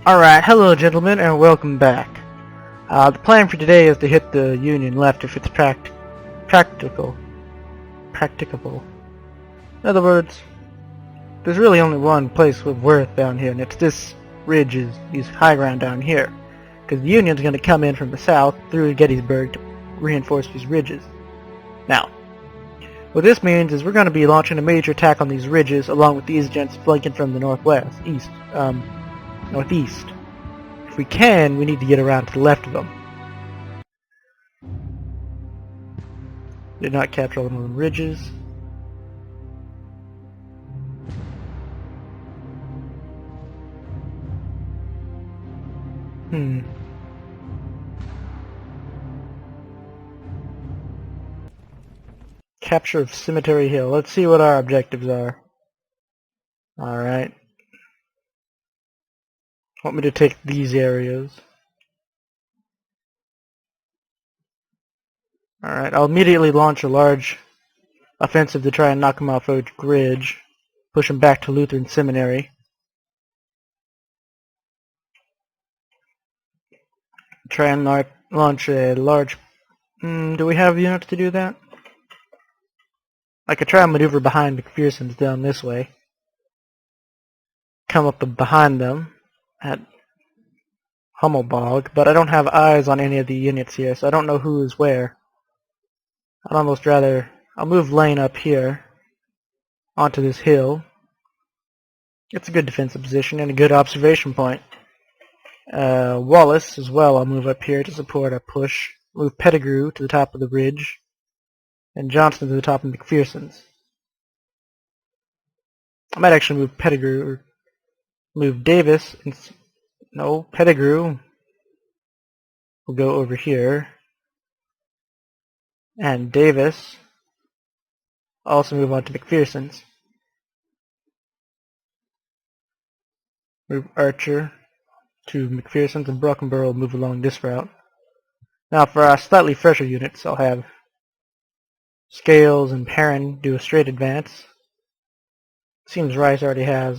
Alright, hello gentlemen, and welcome back. The plan for today is to hit the Union left if it's practicable. In other words, there's really only one place with worth down here, and it's this ridge, these high ground down here. Because the Union's going to come in from the south through Gettysburg to reinforce these ridges. Now, what this means is we're going to be launching a major attack on these ridges along with these gents flanking from the northwest, northeast. If we can, we need to get around to the left of them. Did not capture all of them ridges. Capture of Cemetery Hill. Let's see what our objectives are. Alright. Want me to take these areas. Alright, I'll immediately launch a large offensive to try and knock them off Oak Ridge. Push them back to Lutheran Seminary. Try and launch a large... do we have units to do that? I could try and maneuver behind McPherson's down this way. Come up behind them at Hummelbog, but I don't have eyes on any of the units here, so I don't know who is where. I'd almost rather... I'll move Lane up here onto this hill. It's a good defensive position and a good observation point. Wallace as well I'll move up here to support our push. Move Pettigrew to the top of the ridge. And Johnston to the top of McPherson's. I might actually move Pettigrew, or move Davis. No, Pettigrew will go over here. And Davis also move on to McPherson's. Move Archer to McPherson's, and Brockenborough will move along this route. Now for our slightly fresher units, I'll have Scales and Perrin do a straight advance. Seems Rice already has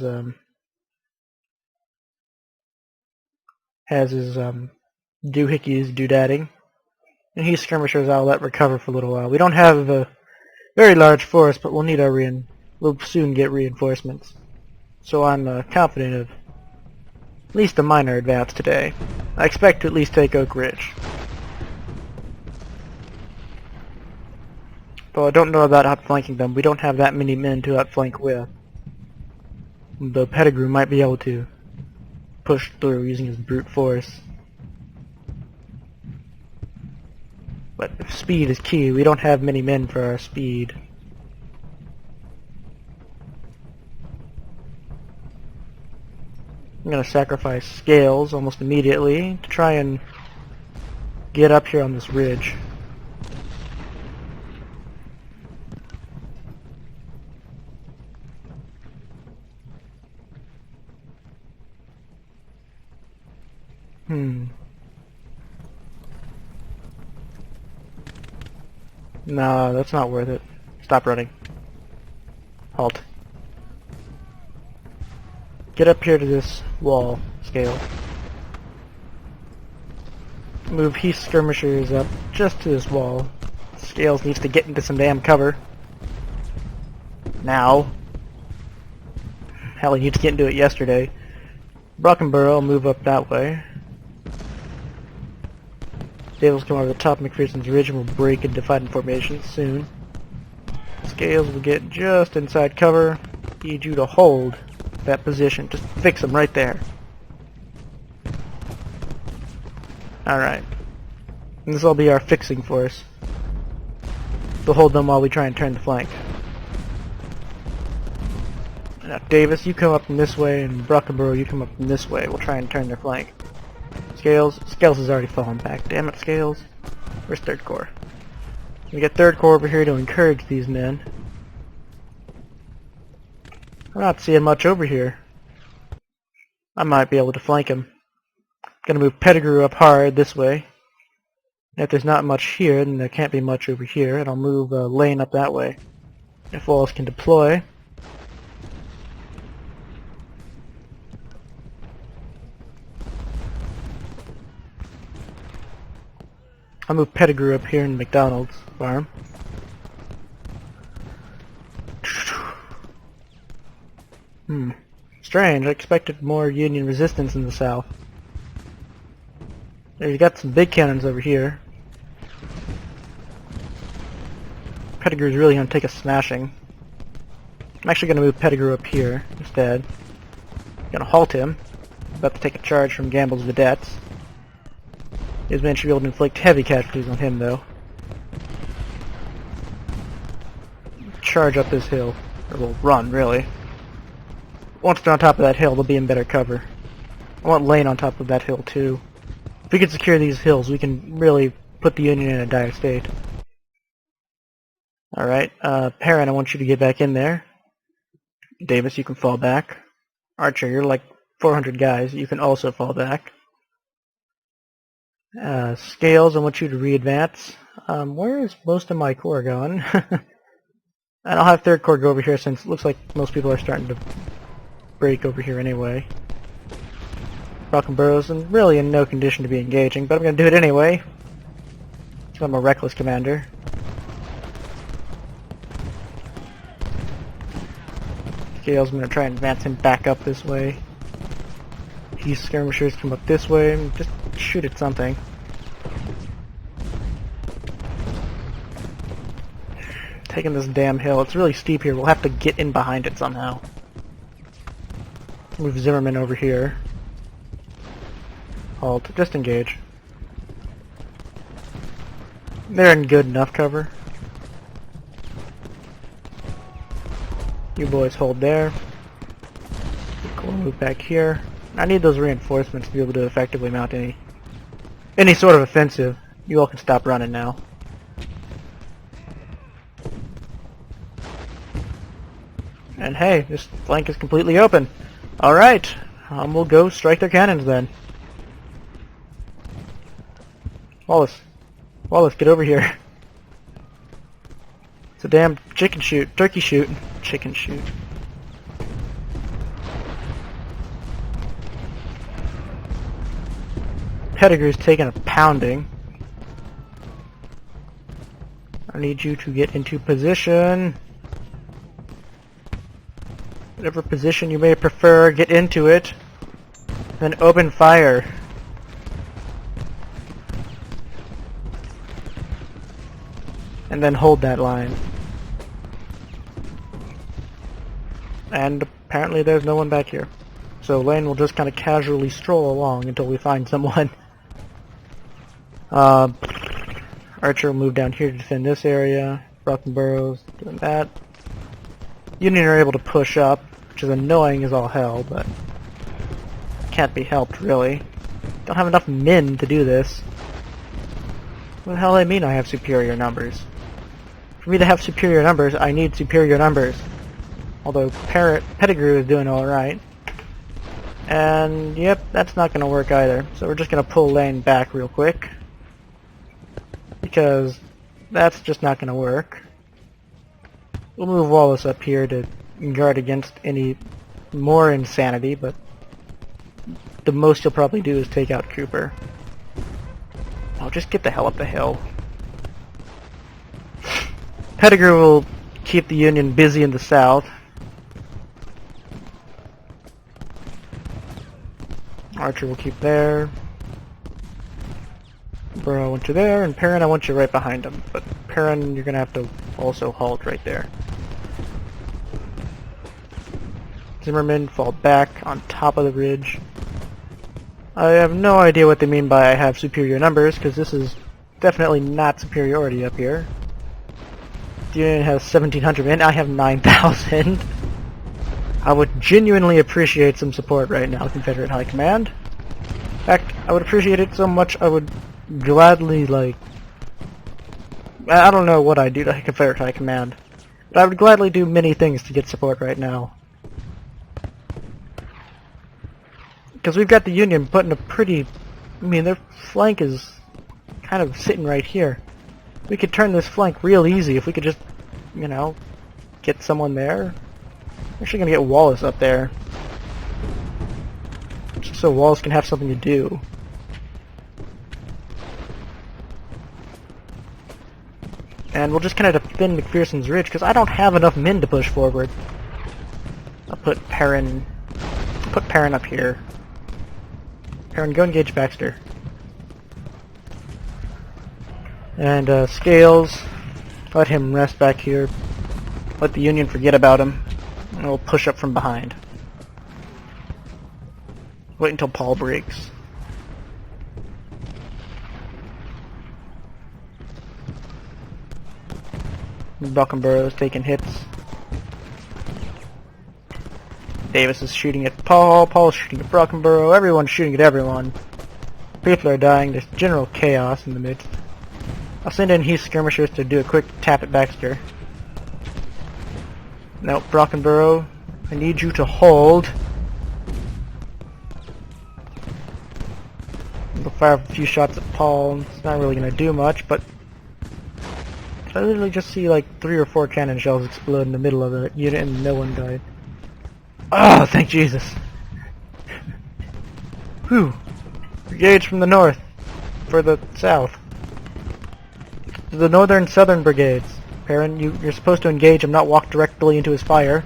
his doohickeys doodadding. And he skirmishers I'll let recover for a little while. We don't have a very large force, but we'll need our we'll soon get reinforcements. So I'm confident of at least a minor advance today. I expect to at least take Oak Ridge. Though I don't know about outflanking them. We don't have that many men to outflank with. Though Pettigrew might be able to push through using his brute force. But if speed is key, we don't have many men for our speed. I'm going to sacrifice Scales almost immediately to try and get up here on this ridge. No, that's not worth it. Stop running. Halt. Get up here to this wall, Scale. Move Heath skirmishers up just to this wall. Scales needs to get into some damn cover. Now. Hell, he needs to get into it yesterday. Brockenborough will move up that way. Davis will come over the top of McPherson's ridge and will break into fighting formation soon. Scales will get just inside cover. Need you to hold that position. Just fix them right there. Alright. And this will be our fixing force. We'll hold them while we try and turn the flank. Now Davis, you come up from this way, and Brockenborough, you come up from this way. We'll try and turn their flank. Scales has already fallen back. Damn it, Scales. Where's 3rd Corps? We get 3rd Corps over here to encourage these men. I'm not seeing much over here. I might be able to flank him. Gonna move Pettigrew up hard this way. If there's not much here, then there can't be much over here, and I'll move Lane up that way. If Wallace can deploy. I'll move Pettigrew up here in McDonald's farm. Strange. I expected more Union resistance in the south. There, you got some big cannons over here. Pettigrew's really going to take a smashing. I'm actually going to move Pettigrew up here instead. Going to halt him. About to take a charge from Gamble's vedettes. His men should be able to inflict heavy casualties on him, though. Charge up this hill. Or we'll run, really. Once they're on top of that hill, they'll be in better cover. I want Lane on top of that hill, too. If we can secure these hills, we can really put the Union in a dire state. Alright, Perrin, I want you to get back in there. Davis, you can fall back. Archer, you're like 400 guys. You can also fall back. Scales, I want you to re-advance. Where is most of my corps going? And I'll have 3rd Corps go over here since it looks like most people are starting to break over here anyway. Brockenborough's really in no condition to be engaging, but I'm going to do it anyway. So I'm a reckless commander. Scales, I'm going to try and advance him back up this way. These skirmishers come up this way and just shoot at something. Taking this damn hill. It's really steep here. We'll have to get in behind it somehow. Move Zimmerman over here. Halt. Just engage. They're in good enough cover. You boys hold there. We'll move back here. I need those reinforcements to be able to effectively mount any sort of offensive. You all can stop running now. And hey, this flank is completely open. Alright, we'll go strike their cannons then. Wallace, get over here. It's a damn chicken shoot, turkey shoot, chicken shoot. Pettigrew's taking a pounding. I need you to get into position. Whatever position you may prefer, get into it. Then open fire. And then hold that line. And apparently there's no one back here. So Lane will just kind of casually stroll along until we find someone. Archer will move down here to defend this area. Brockenborough's doing that. Union are able to push up, which is annoying as all hell, but can't be helped, really. Don't have enough men to do this. What the hell do I mean I have superior numbers? For me to have superior numbers, I need superior numbers. Although Pettigrew is doing alright. And, yep, that's not going to work either. So we're just going to pull Lane back real quick. Because that's just not going to work. We'll move Wallace up here to guard against any more insanity, but the most you'll probably do is take out Cooper. I'll just get the hell up the hill. Pettigrew will keep the Union busy in the south. Archer will keep there. Burrow, I want you there, and Perrin, I want you right behind him. But Perrin, you're going to have to also halt right there. Zimmerman, fall back on top of the ridge. I have no idea what they mean by I have superior numbers, because this is definitely not superiority up here. The Union has 1,700 men, I have 9,000. I would genuinely appreciate some support right now, Confederate High Command. In fact, I would appreciate it so much I would gladly, I don't know what I'd do to Confederate High Command, but I would gladly do many things to get support right now. Because we've got the Union putting a pretty... I mean, their flank is kind of sitting right here. We could turn this flank real easy if we could just, you know, get someone there. I'm actually going to get Wallace up there. Just so Wallace can have something to do. And we'll just kind of defend McPherson's Ridge, because I don't have enough men to push forward. I'll put Perrin up here. Perrin, go engage Baxter. And Scales, let him rest back here. Let the Union forget about him. And we'll push up from behind. Wait until Paul breaks. Brockenborough's taking hits. Davis is shooting at Paul. Paul's shooting at Brockenborough. Everyone's shooting at everyone. People are dying. There's general chaos in the midst. I'll send in Heath skirmishers to do a quick tap at Baxter. No, Brockenborough, I need you to hold. We'll fire a few shots at Paul. It's not really going to do much, but I literally just see like 3 or 4 cannon shells explode in the middle of the unit and no one died. Oh, thank Jesus! Whew! Brigades from the north, for the south. The northern southern brigades. Perrin, you're supposed to engage him, not walk directly into his fire.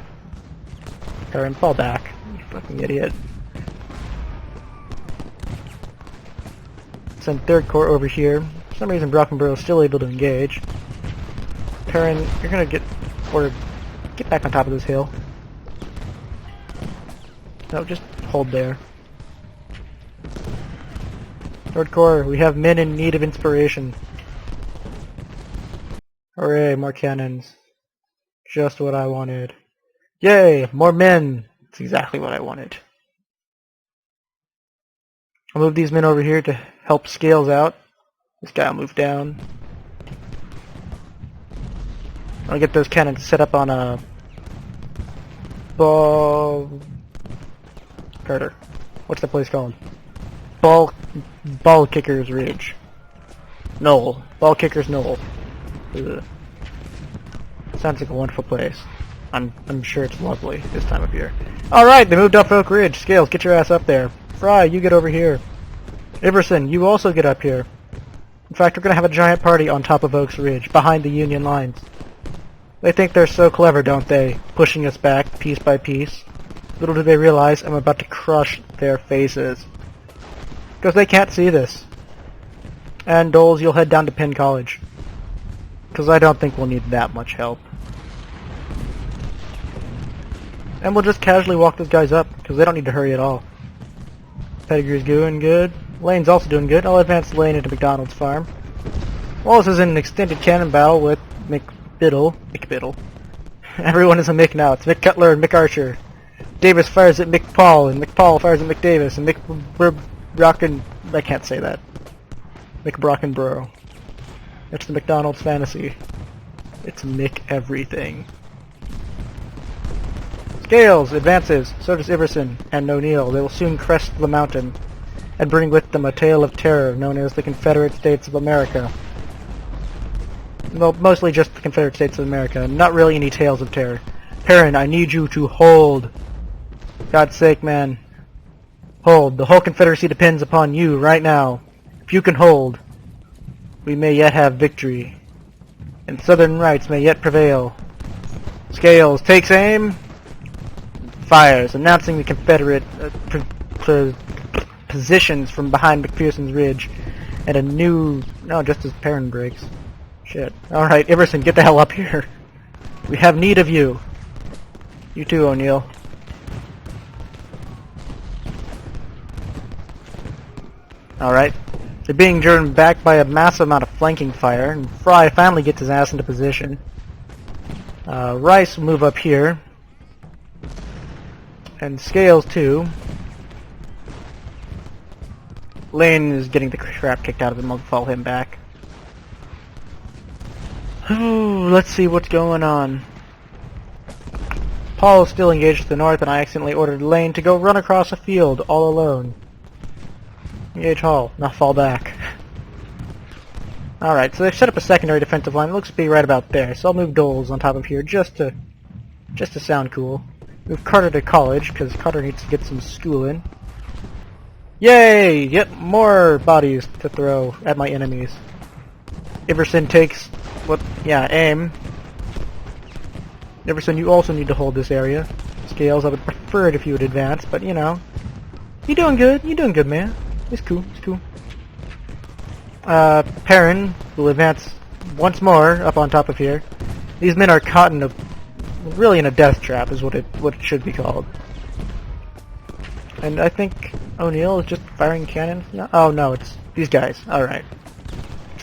Perrin, fall back. You fucking idiot. Send 3rd Corps over here. For some reason Brockenborough is still able to engage. Perrin, you're gonna get back on top of this hill. No, just hold there. 3rd Corps, we have men in need of inspiration. Hooray, more cannons. Just what I wanted. Yay, more men! That's exactly what I wanted. I'll move these men over here to help Scales out. This guy will move down. I'll get those cannons set up on a Carter. What's the place called? Ball Kicker's Ridge. Knoll. Ball Kicker's Knoll. Ugh. Sounds like a wonderful place. I'm sure it's lovely this time of year. Alright, they moved up Oak Ridge. Scales, get your ass up there. Fry, you get over here. Iverson, you also get up here. In fact, we're going to have a giant party on top of Oak Ridge, behind the Union lines. They think they're so clever, don't they? Pushing us back, piece by piece. Little do they realize I'm about to crush their faces. Because they can't see this. And Doles, you'll head down to Penn College. Because I don't think we'll need that much help. And we'll just casually walk those guys up, because they don't need to hurry at all. Pettigrew's doing good. Lane's also doing good. I'll advance Lane into McDonald's farm. Wallace is in an extended cannon battle with McBiddle. Everyone is a Mick now. It's Mick Cutler and Mick Archer. Davis fires at Mick Paul, and Mick Paul fires at Mick Davis, and Mick Brocken... I can't say that. Mick Brockenborough. It's the McDonald's fantasy. It's Mick everything. Scales advances. So does Iverson and O'Neill. They will soon crest the mountain and bring with them a tale of terror known as the Confederate States of America. Well, mostly just the Confederate States of America. Not really any tales of terror. Perrin, I need you to hold. God's sake, man. Hold. The whole Confederacy depends upon you right now. If you can hold, we may yet have victory, and Southern rights may yet prevail. Scales takes aim, fires, announcing the Confederate positions from behind McPherson's Ridge, and a new... No, just as Perrin breaks. Shit. Alright, Iverson, get the hell up here. We have need of you. You too, O'Neill. Alright. They're being driven back by a massive amount of flanking fire, and Fry finally gets his ass into position. Rice will move up here. And Scales too. Lane is getting the crap kicked out of him. I'll follow him back. Let's see what's going on. Paul is still engaged to the north, and I accidentally ordered Lane to go run across a field all alone. Engage Hall, not fall back. Alright, so they've set up a secondary defensive line. It looks to be right about there, so I'll move Doles on top of here just to sound cool. Move Carter to college, because Carter needs to get some schooling. Yay! Yep, more bodies to throw at my enemies. Iverson takes What? Yeah, aim. Everson, you also need to hold this area. Scales, I would prefer it if you would advance, but you know. You're doing good. You're doing good, man. It's cool. It's cool. Perrin will advance once more up on top of here. These men are caught in really in a death trap is what it should be called. And I think O'Neill is just firing cannons now? Oh no, it's these guys. Alright.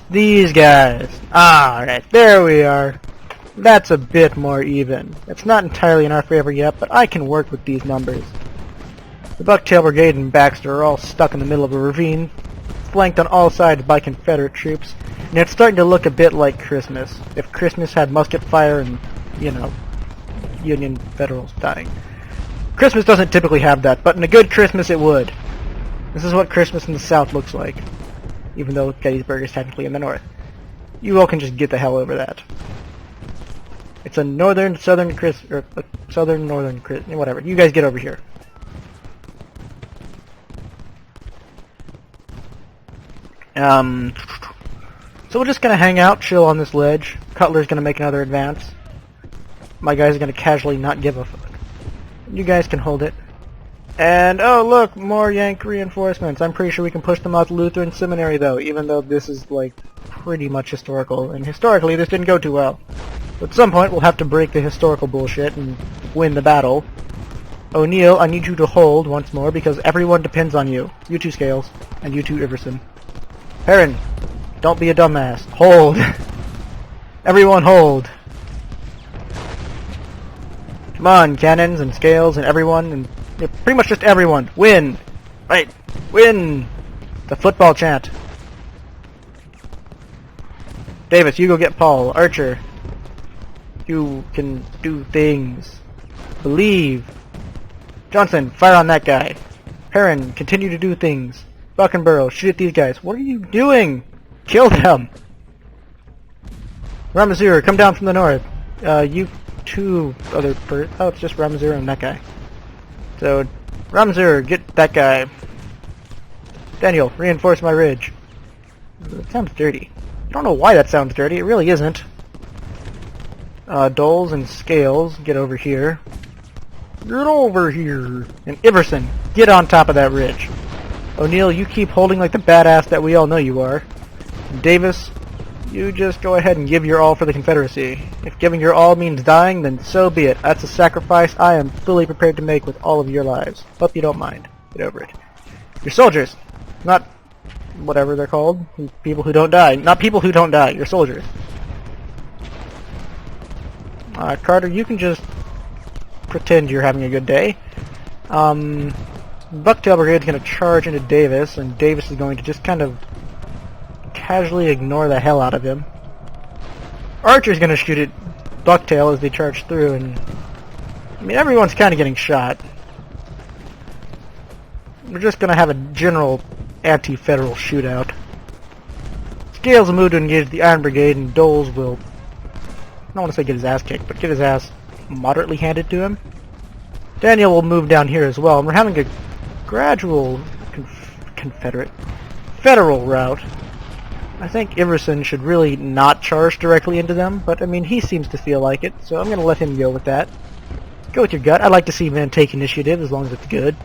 These guys. Alright, there we are. That's a bit more even. It's not entirely in our favor yet, but I can work with these numbers. The Bucktail Brigade and Baxter are all stuck in the middle of a ravine, flanked on all sides by Confederate troops, and it's starting to look a bit like Christmas. If Christmas had musket fire and, you know, Union Federals dying. Christmas doesn't typically have that, but in a good Christmas it would. This is what Christmas in the South looks like, even though Gettysburg is technically in the North. You all can just get the hell over that. It's a northern, southern, northern, whatever. You guys get over here. So we're just gonna hang out, chill on this ledge. Cutler's gonna make another advance. My guys are gonna casually not give a fuck. You guys can hold it. And, oh look, more Yank reinforcements. I'm pretty sure we can push them out to Lutheran Seminary though, even though this is like pretty much historical. And historically this didn't go too well. So at some point we'll have to break the historical bullshit and win the battle. O'Neill, I need you to hold once more because everyone depends on you. You two Scales, and you two Iverson. Perrin, don't be a dumbass. Hold. Everyone hold. Come on, cannons and Scales and everyone, and pretty much just everyone. Win! Right. Win! The football chant. Davis, you go get Paul. Archer, you can do things. Believe. Johnson, fire on that guy. Perrin, continue to do things. Buckenborough, shoot at these guys. What are you doing? Kill them! Ramazur, come down from the north. You two other oh, it's just Ramazur and that guy. So, Ramazur, get that guy. Daniel, reinforce my ridge. That sounds dirty. I don't know why that sounds dirty. It really isn't. Doles and Scales, get over here. Get over here. And Iverson, get on top of that ridge. O'Neill, you keep holding like the badass that we all know you are. Davis, you just go ahead and give your all for the Confederacy. If giving your all means dying, then so be it. That's a sacrifice I am fully prepared to make with all of your lives. Hope you don't mind. Get over it. Your soldiers, not whatever they're called. People who don't die. Not people who don't die. Your soldiers. Carter, you can just pretend you're having a good day. Bucktail Brigade's going to charge into Davis, and Davis is going to just kind of casually ignore the hell out of him. Archer's going to shoot at Bucktail as they charge through, and I mean, everyone's kind of getting shot. We're just going to have a general anti-federal shootout. Scales will move to engage the Iron Brigade, and Doles will, I don't want to say get his ass kicked, but get his ass moderately handed to him. Daniel will move down here as well, and we're having a gradual federal route. I think Iverson should really not charge directly into them, but I mean, he seems to feel like it, so I'm going to let him go with that. Go with your gut. I'd like to see men take initiative as long as it's good.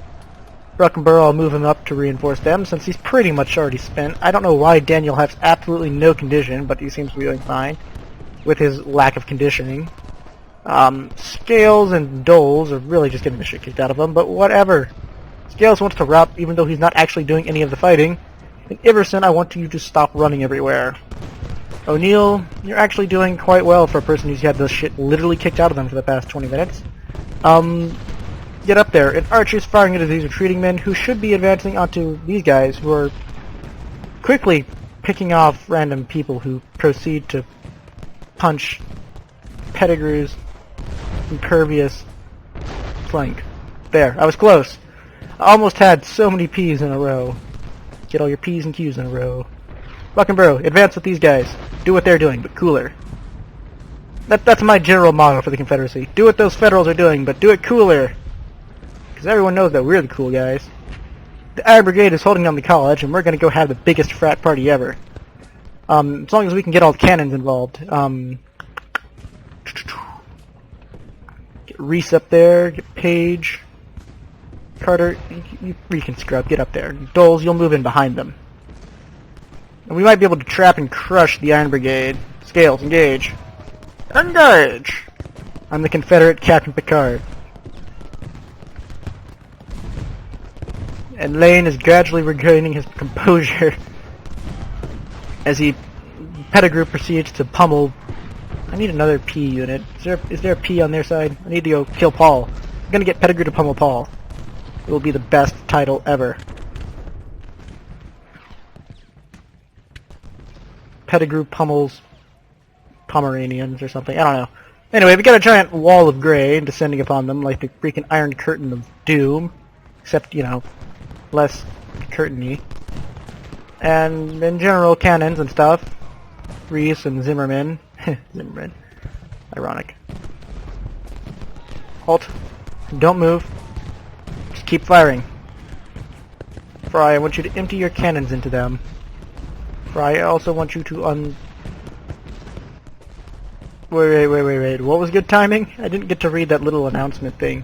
Buckenborough, I'll move him up to reinforce them since he's pretty much already spent. I don't know why Daniel has absolutely no condition, but he seems to be doing fine with his lack of conditioning. Scales and Doles are really just getting the shit kicked out of them, but whatever. Scales wants to rout even though he's not actually doing any of the fighting. And Iverson, I want you to stop running everywhere. O'Neill, you're actually doing quite well for a person who's had the shit literally kicked out of them for the past 20 minutes. Get up there. And Archer's firing into these retreating men who should be advancing onto these guys who are quickly picking off random people who proceed to punch Pettigrew's impervious flank. There, I was close. I almost had so many P's in a row. Get all your P's and Q's in a row. Buckenborough, advance with these guys. Do what they're doing, but cooler. That's my general motto for the Confederacy. Do what those Federals are doing, but do it cooler. Because everyone knows that we're the cool guys. The Iron Brigade is holding down the college, and we're going to go have the biggest frat party ever. As long as we can get all the cannons involved. Get Reese up there, get Page. Carter, you can scrub, get up there. Doles, you'll move in behind them. And we might be able to trap and crush the Iron Brigade. Scales, engage. Engage! I'm the Confederate Captain Picard. And Lane is gradually regaining his composure as Pettigrew proceeds to pummel. I need another P unit. Is there a P on their side? I need to go kill Paul. I'm gonna get Pettigrew to pummel Paul. It will be the best title ever. Pettigrew pummels Pomeranians or something. I don't know. Anyway, we got a giant wall of gray descending upon them like the freaking Iron Curtain of Doom. Except, you know, less curtain-y. And in general, cannons and stuff. Reese and Zimmerman. Zimmerman. Ironic. Halt. Don't move. Just keep firing. Fry, I want you to empty your cannons into them. Fry, I also want you to Wait. What was good timing? I didn't get to read that little announcement thing.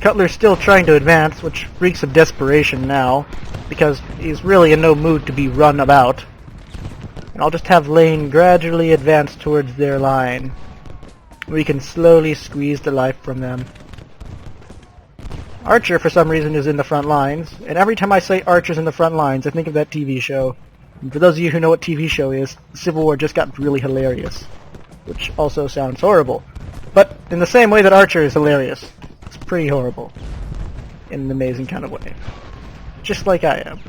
Cutler's still trying to advance, which reeks of desperation now, because he's really in no mood to be run about. And I'll just have Lane gradually advance towards their line. We can slowly squeeze the life from them. Archer, for some reason, is in the front lines, and every time I say Archer's in the front lines, I think of that TV show. And for those of you who know what TV show is, the Civil War just got really hilarious, which also sounds horrible. But in the same way that Archer is hilarious, it's pretty horrible, in an amazing kind of way. Just like I am.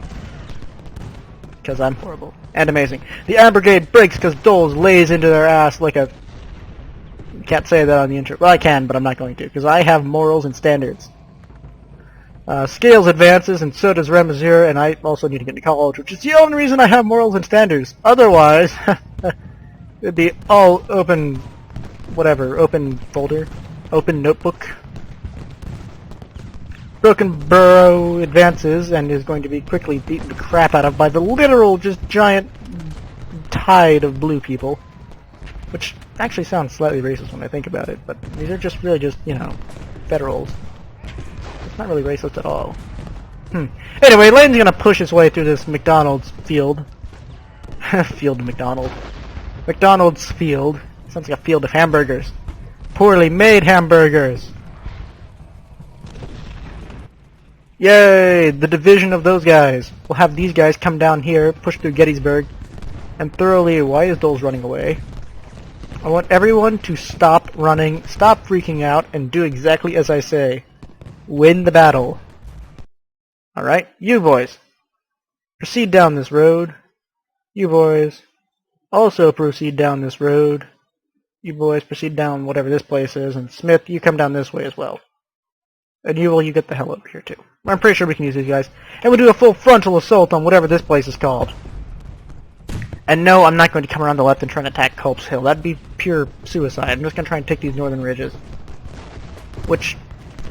Because I'm horrible. And amazing. The Iron Brigade breaks because Doles lays into their ass like a... Can't say that on the intro. Well, I can, but I'm not going to, because I have morals and standards. Scales advances, and so does Ramazur, and I also need to get to college, which is the only reason I have morals and standards. Otherwise, it'd be all open... whatever. Open folder. Open notebook. Broken Burrow advances and is going to be quickly beaten the crap out of by the literal just giant tide of blue people. Which actually sounds slightly racist when I think about it, but these are just really just, you know, Federals. It's not really racist at all. Anyway, Lane's gonna push his way through this McDonald's field. Field McDonald. McDonald's field. Sounds like a field of hamburgers. Poorly made hamburgers. Yay! The division of those guys. We'll have these guys come down here, push through Gettysburg, and thoroughly... Why is Doles running away? I want everyone to stop running, stop freaking out, and do exactly as I say. Win the battle. Alright? You boys. Proceed down this road. You boys. Also proceed down this road. You boys proceed down whatever this place is, and Smith, you come down this way as well. And you get the hell over here too. I'm pretty sure we can use these guys. And we'll do a full frontal assault on whatever this place is called. And no, I'm not going to come around the left and try and attack Culp's Hill. That'd be pure suicide. I'm just going to try and take these northern ridges. Which,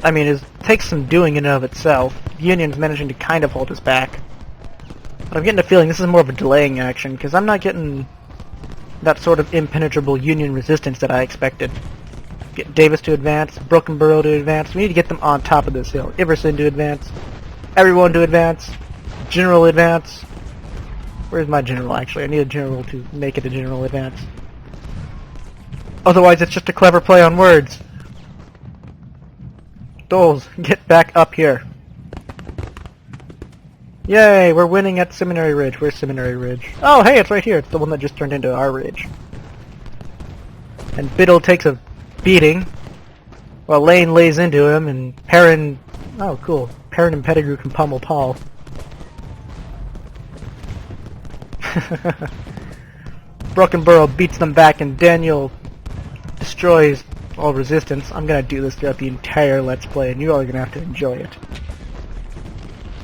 I mean, takes some doing in and of itself. The Union's managing to kind of hold us back. But I'm getting a feeling this is more of a delaying action, because I'm not getting that sort of impenetrable Union resistance that I expected. Get Davis to advance, Broken Burrow to advance. We need to get them on top of this hill. Iverson to advance. Everyone to advance. General advance. Where's my general, actually? I need a general to make it a general advance. Otherwise, it's just a clever play on words. Doles, get back up here. Yay, we're winning at Seminary Ridge. Where's Seminary Ridge? Oh, hey, it's right here. It's the one that just turned into our ridge. And Biddle takes a beating, while Lane lays into him, and Perrin... Oh, cool. Perrin and Pettigrew can pummel Paul. Broken Burrow beats them back, and Daniel destroys all resistance. I'm gonna do this throughout the entire Let's Play, and you all are gonna have to enjoy it.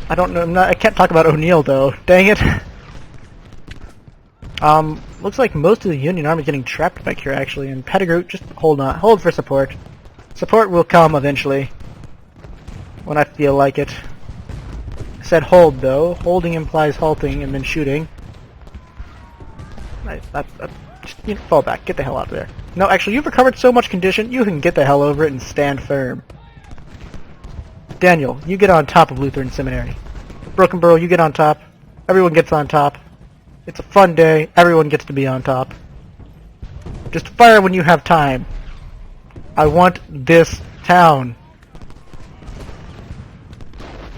I don't know, I can't talk about O'Neill, though. Dang it. Looks like most of the Union Army is getting trapped back here, actually, and Pettigrew, just hold on. Hold for support. Support will come eventually. When I feel like it. I said hold, though. Holding implies halting and then shooting. Just, you know, fall back. Get the hell out of there. No, actually, you've recovered so much condition, you can get the hell over it and stand firm. Daniel, you get on top of Lutheran Seminary. Broken Burrow, you get on top. Everyone gets on top. It's a fun day. Everyone gets to be on top. Just fire when you have time. I want this town.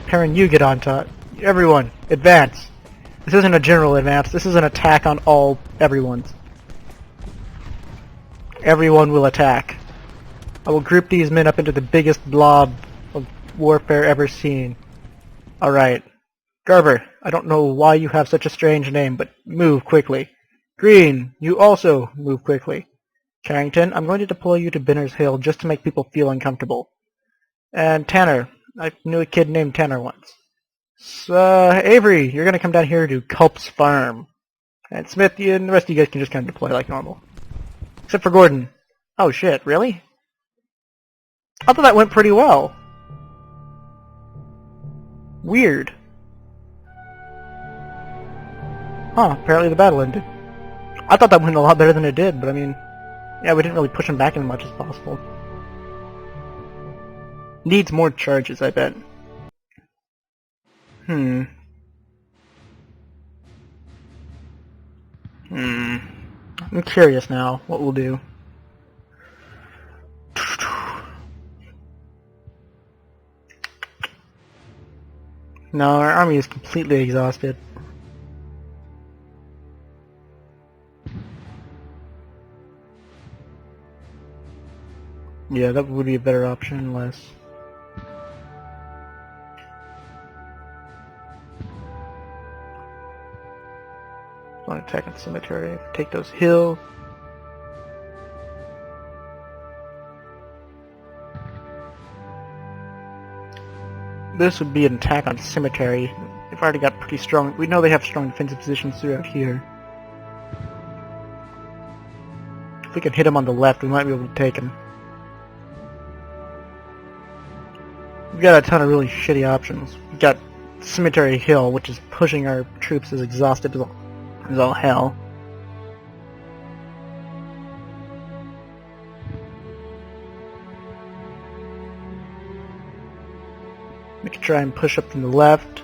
Perrin, you get on top. Everyone, advance. This isn't a general advance. This is an attack on everyone's. Everyone will attack. I will group these men up into the biggest blob of warfare ever seen. Alright. Garber, I don't know why you have such a strange name, but move quickly. Green, you also move quickly. Carrington, I'm going to deploy you to Benner's Hill just to make people feel uncomfortable. And Tanner, I knew a kid named Tanner once. So, Avery, you're going to come down here to Culp's Farm. And Smith, you and the rest of you guys can just kind of deploy like normal. Except for Gordon. Oh shit, really? I thought that went pretty well. Weird. Huh, apparently the battle ended. I thought that went a lot better than it did, but I mean, yeah, we didn't really push him back as much as possible. Needs more charges, I bet. I'm curious now what we'll do. No, our army is completely exhausted. Yeah, that would be a better option, unless... Want to attack the cemetery, take those hills. This would be an attack on cemetery. They've already got pretty strong... We know they have strong defensive positions throughout here. If we can hit them on the left, we might be able to take them. We've got a ton of really shitty options. We've got Cemetery Hill, which is pushing our troops as exhausted as all hell. We could try and push up from the left.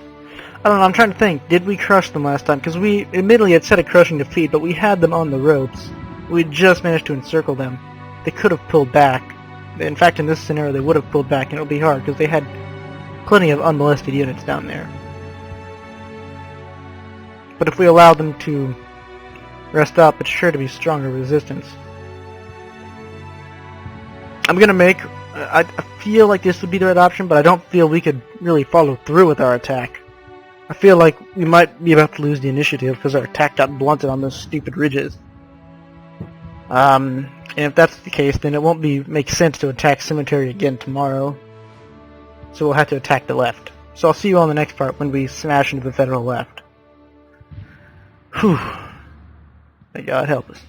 I don't know, I'm trying to think. Did we crush them last time? Because we admittedly had said a crushing defeat, but we had them on the ropes. We just managed to encircle them. They could have pulled back. In fact, in this scenario, they would have pulled back, and it would be hard, because they had plenty of unmolested units down there. But if we allow them to rest up, it's sure to be stronger resistance. I'm gonna make... I feel like this would be the right option, but I don't feel we could really follow through with our attack. I feel like we might be about to lose the initiative because our attack got blunted on those stupid ridges. And if that's the case, then it won't make sense to attack Cemetery again tomorrow. So we'll have to attack the left. So I'll see you on the next part when we smash into the Federal left. Whew. May God help us.